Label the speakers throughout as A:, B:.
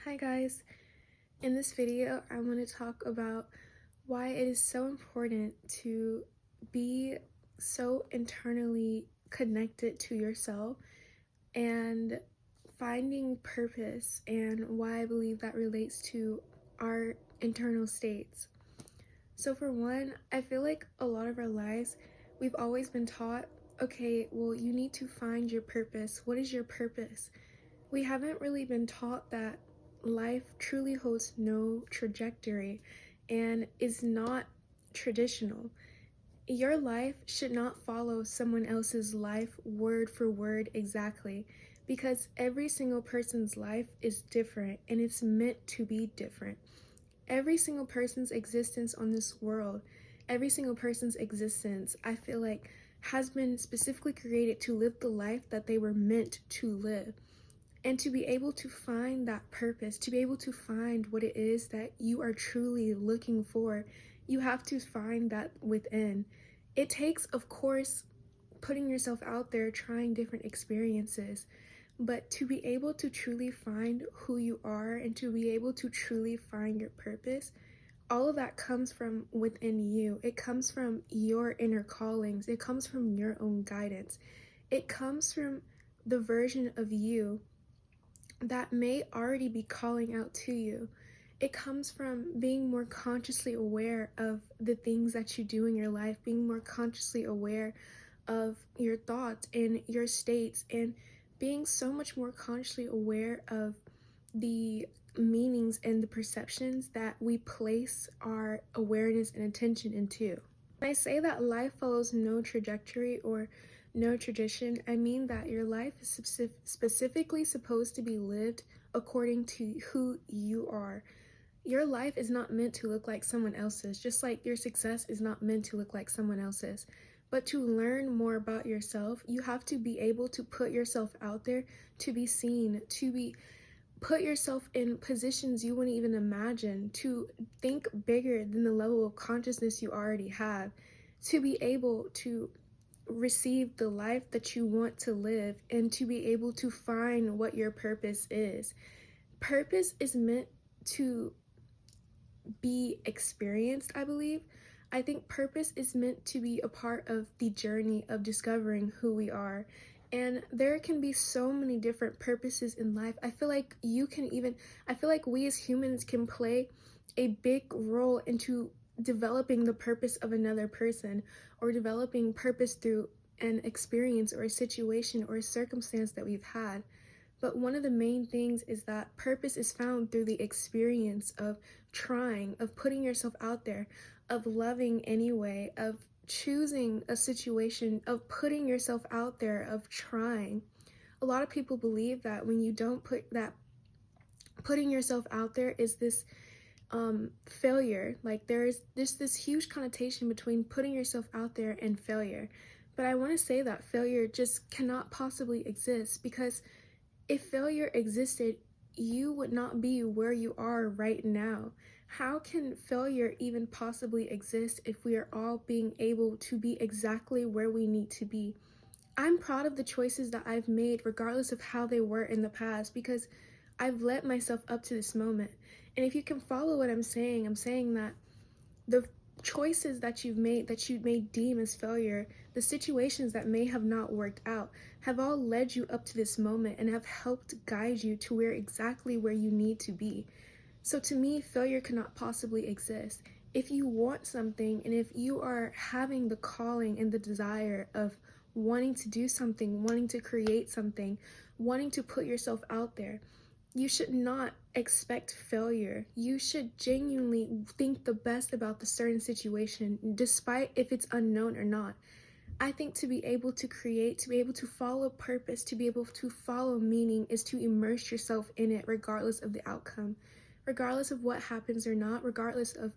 A: Hi guys, in this video I want to talk about why it is so important to be so internally connected to yourself and finding purpose, and why I believe that relates to our internal states. So for one, I feel like a lot of our lives we've always been taught, okay, well, you need to find your purpose. What is your purpose? We haven't really been taught that life truly holds no trajectory and is not traditional. Your life should not follow someone else's life word for word exactly, because every single person's life is different and it's meant to be different. Every single person's existence on this world, every single person's existence, I feel like, has been specifically created to live the life that they were meant to live. And to be able to find that purpose, to be able to find what it is that you are truly looking for, you have to find that within. It takes, of course, putting yourself out there, trying different experiences, but to be able to truly find who you are and to be able to truly find your purpose, all of that comes from within you. It comes from your inner callings. It comes from your own guidance. It comes from the version of you that may already be calling out to you. It comes from being more consciously aware of the things that you do in your life, being more consciously aware of your thoughts and your states, and being so much more consciously aware of the meanings and the perceptions that we place our awareness and attention into. When I say that life follows no trajectory or no tradition, I mean that your life is specifically supposed to be lived according to who you are. Your life is not meant to look like someone else's, just like your success is not meant to look like someone else's. But to learn more about yourself, you have to be able to put yourself out there, to be seen, put yourself in positions you wouldn't even imagine, to think bigger than the level of consciousness you already have, to be able to receive the life that you want to live, and to be able to find what your purpose is. Purpose is meant to be experienced, I believe. I think purpose is meant to be a part of the journey of discovering who we are. And there can be so many different purposes in life. I feel like we as humans can play a big role into developing the purpose of another person, or developing purpose through an experience or a situation or a circumstance that we've had. But one of the main things is that purpose is found through the experience of trying, of putting yourself out there, of loving anyway, of choosing a situation, of putting yourself out there, of trying. A lot of people believe that when you don't putting yourself out there is this failure. Like there's this huge connotation between putting yourself out there and failure. But I want to say that failure just cannot possibly exist, because if failure existed, you would not be where you are right now. How can failure even possibly exist if we are all being able to be exactly where we need to be? I'm proud of the choices that I've made, regardless of how they were in the past, because I've led myself up to this moment. And if you can follow what I'm saying that the choices that you've made, that you may deem as failure, the situations that may have not worked out, have all led you up to this moment and have helped guide you to where you need to be. So to me, failure cannot possibly exist. If you want something, and if you are having the calling and the desire of wanting to do something, wanting to create something, wanting to put yourself out there, you should not expect failure. You should genuinely think the best about the certain situation, despite if it's unknown or not. I think to be able to create, to be able to follow purpose, to be able to follow meaning, is to immerse yourself in it regardless of the outcome, regardless of what happens or not, regardless of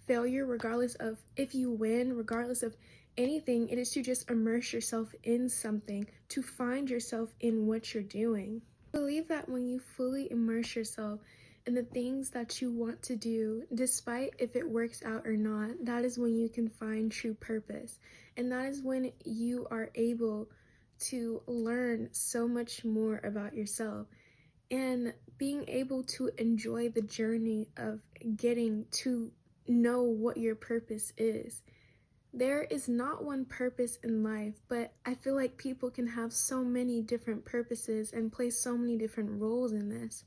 A: failure, regardless of if you win, regardless of anything. It is to just immerse yourself in something, to find yourself in what you're doing. I believe that when you fully immerse yourself in the things that you want to do, despite if it works out or not, that is when you can find true purpose. And that is when you are able to learn so much more about yourself. And being able to enjoy the journey of getting to know what your purpose is. There is not one purpose in life, but I feel like people can have so many different purposes and play so many different roles in this.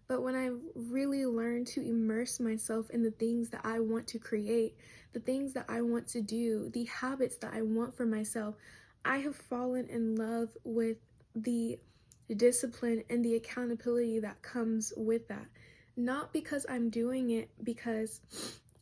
A: But when I really learned to immerse myself in the things that I want to create, the things that I want to do, the habits that I want for myself, I have fallen in love with the discipline and the accountability that comes with that. Not because I'm doing it because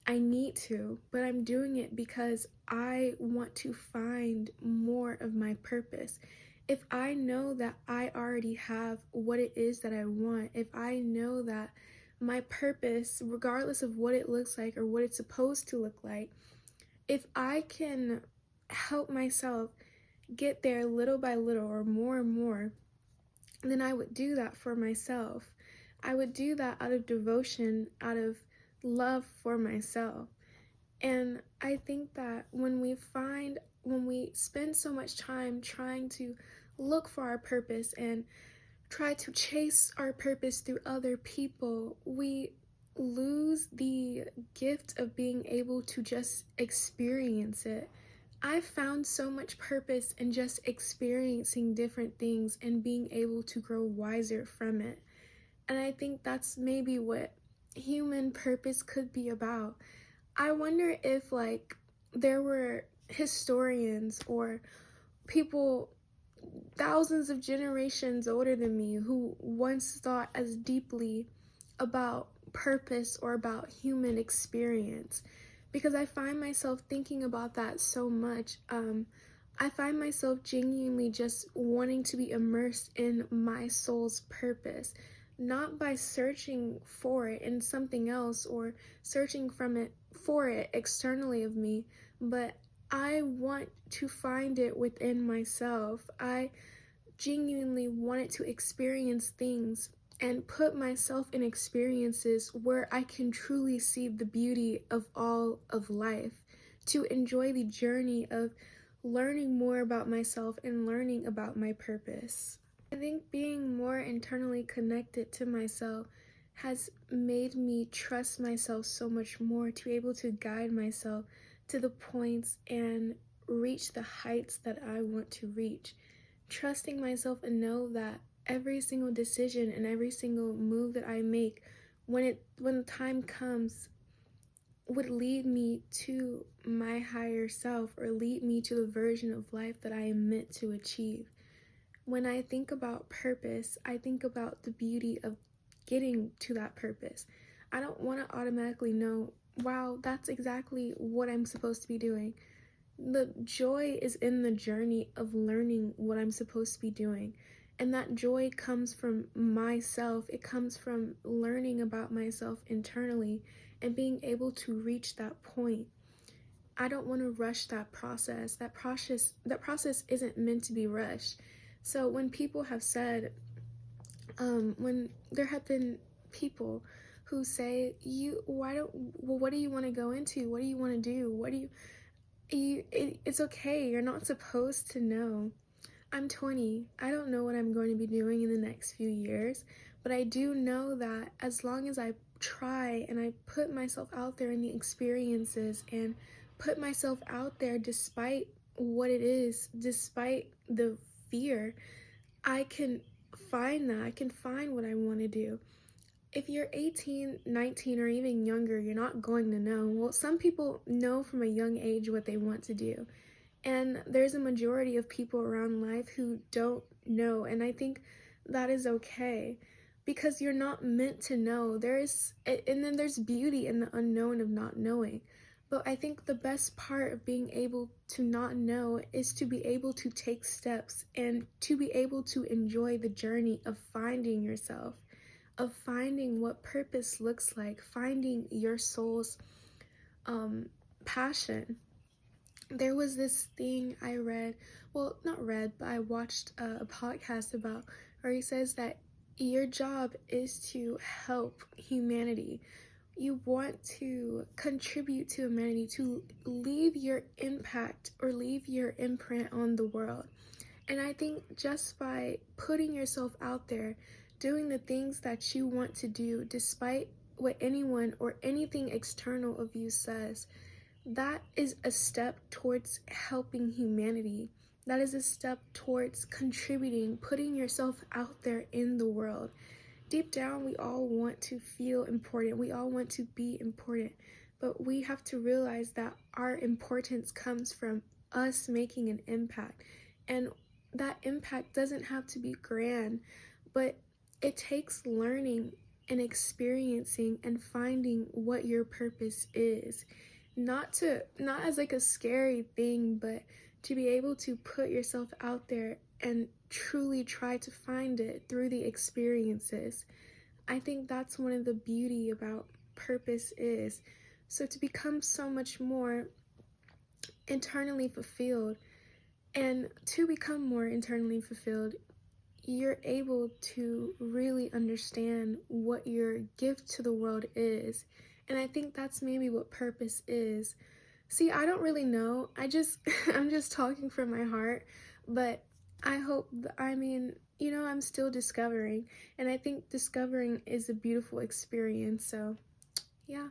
A: I need to, but I'm doing it because I want to find more of my purpose. If I know that I already have what it is that I want, if I know that my purpose, regardless of what it looks like or what it's supposed to look like, if I can help myself get there little by little or more and more, then I would do that for myself. I would do that out of devotion, out of love for myself. And I think that when we spend so much time trying to look for our purpose and try to chase our purpose through other people, we lose the gift of being able to just experience it. I found so much purpose in just experiencing different things and being able to grow wiser from it. And I think that's maybe what human purpose could be about. I wonder if there were historians or people thousands of generations older than me who once thought as deeply about purpose or about human experience, because I find myself thinking about that so much. I find myself genuinely just wanting to be immersed in my soul's purpose, not by searching for it in something else or searching for it externally of me, but I want to find it within myself. I genuinely wanted to experience things and put myself in experiences where I can truly see the beauty of all of life, to enjoy the journey of learning more about myself and learning about my purpose. I think being more internally connected to myself has made me trust myself so much more, to be able to guide myself to the points and reach the heights that I want to reach. Trusting myself and know that every single decision and every single move that I make, when the time comes, would lead me to my higher self or lead me to the version of life that I am meant to achieve. When I think about purpose, I think about the beauty of getting to that purpose. I don't want to automatically know, wow, that's exactly what I'm supposed to be doing. The joy is in the journey of learning what I'm supposed to be doing. And that joy comes from myself. It comes from learning about myself internally and being able to reach that point. I don't want to rush that process. That process isn't meant to be rushed. So when people have said, when there have been people who say, what do you want to go into? What do you want to do? It's okay. You're not supposed to know. I'm 20. I don't know what I'm going to be doing in the next few years, but I do know that as long as I try and I put myself out there in the experiences and put myself out there despite what it is, despite the fear, I can find that. I can find what I want to do. If you're 18, 19, or even younger, you're not going to know. Well, some people know from a young age what they want to do. And there's a majority of people around life who don't know. And I think that is okay, because you're not meant to know. And then there's beauty in the unknown of not knowing. But I think the best part of being able to not know is to be able to take steps and to be able to enjoy the journey of finding yourself, of finding what purpose looks like, finding your soul's passion. There was this thing I read, well, not read, but I watched a podcast about, where he says that your job is to help humanity. You want to contribute to humanity, to leave your impact or leave your imprint on the world. And I think just by putting yourself out there, doing the things that you want to do despite what anyone or anything external of you says. That is a step towards helping humanity. That is a step towards contributing, putting yourself out there in the world. Deep down, we all want to feel important. We all want to be important. But we have to realize that our importance comes from us making an impact. And that impact doesn't have to be grand, but it takes learning and experiencing and finding what your purpose is. Not as like a scary thing, but to be able to put yourself out there and truly try to find it through the experiences. I think that's one of the beauty about purpose is. So to become so much more internally fulfilled, and to become more internally fulfilled, you're able to really understand what your gift to the world is. And I think that's maybe what purpose is. See, I don't really know. I'm just talking from my heart, but I hope, I'm still discovering, and I think discovering is a beautiful experience. So, yeah.